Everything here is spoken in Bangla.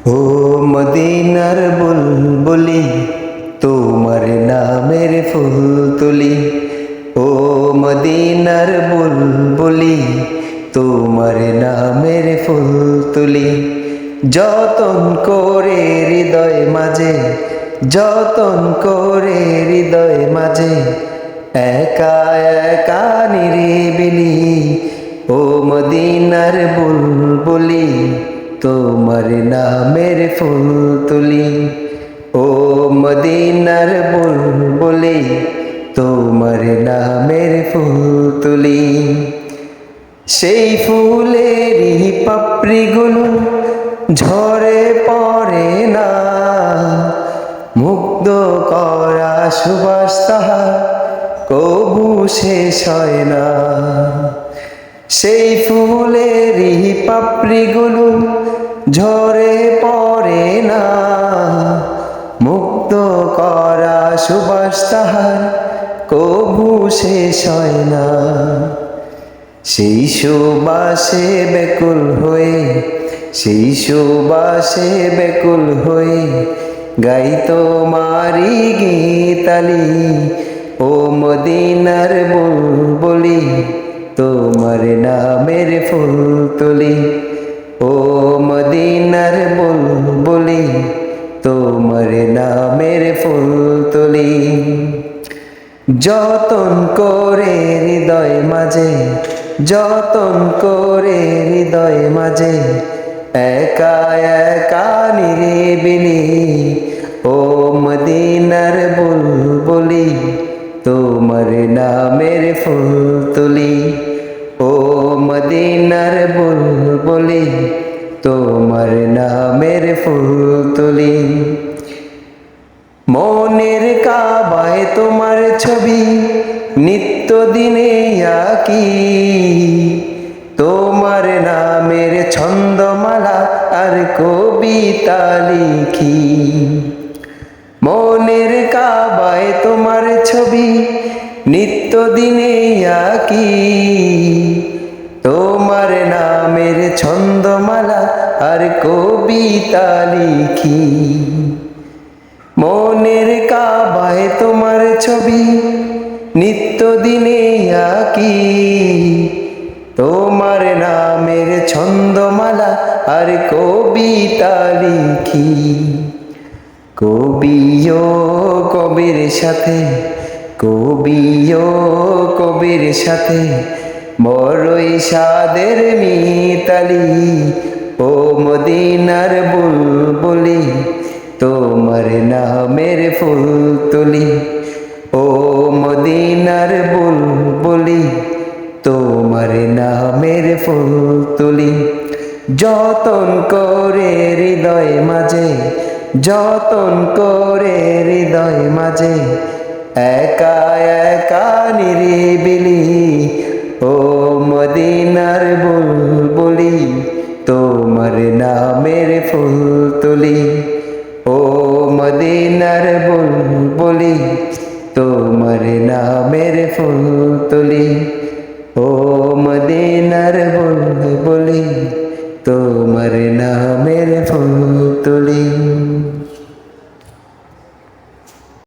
ও মদিনার বুলবুলি, তোমার নামের ফুল তুলি। ও মদিনার বুলবুলি, তোমার নামের ফুল তুলি। যতন করে হৃদয় মাঝে, যতন করে হৃদয় মাঝে, একা একা নিরিবিলি। ও মদিনার বুলবুলি, তোমার নামের ফুল তুলি। ও মদিনার বুলবুলি, তোমার নামের ফুল তুলি। সেই ফুলেরই পাপড়িগুলো ঝরে পড়ে না, মুগ্ধ করা সুবাস তাহার কবু শেষ হয় না। সেই ফুলেরই পাপড়িগুলো ঝরে পড়ে না, মুগ্ধ করা সুবাস তাহার কবু শেষ হয় না। সেই সুবাসে বেকুল হয়ে, সেই সুবাসে বেকুল হয়ে গাই তোমারি গীতালি। ও মদিনার বুলবুলি, তোমার নামের ফুল তুলি। ও মদিনার বুলবুলি, তোমার নামের ফুল তুলি। যতন করে হৃদয় মাঝে, যতন করে হৃদয় মাঝে, একা একা নিরিবিলি। ও মদিনার বুলবুলি, তোমার নামের ফুল তুলি। ও মদিনার বুলবুলি, তোমার নামের ফুল তুলি। মনের কাবায় তোমার ছবি নিত্য দিনে আঁকি, তোমার নামের ছন্দমালা আর কবিতা লিখি। মনের কাবায় তোমার ছবি নিত্য দিনে আঁকি, তোমার নামের ছন্দমালা আর কবিতা লিখি। মনের কাবায় তোমার ছবি নিত্য দিনে আঁকি, তোমার নামের ছন্দমালা আর কবিতা লিখি। কবিও কবির সাথে, কবিও কবির সাথে বড়ই সাদের মিতালি। ও মদিনার বুলবুলি, তোমার নামের ফুল তুলি। ও মদিনার বুলবুলি, তোমার নামের ফুল তুলি। যতন করে হৃদয় মাঝে, যতন করে হৃদয় মাঝে, একা একা নিরিবিলি। ও মদিনার বুলবুলি, তোমার নামের ফুল তুলি। ও মদিনার বুলবুলি, তোমার নামের ফুল তুলি। ও মদিনার বুলবুলি।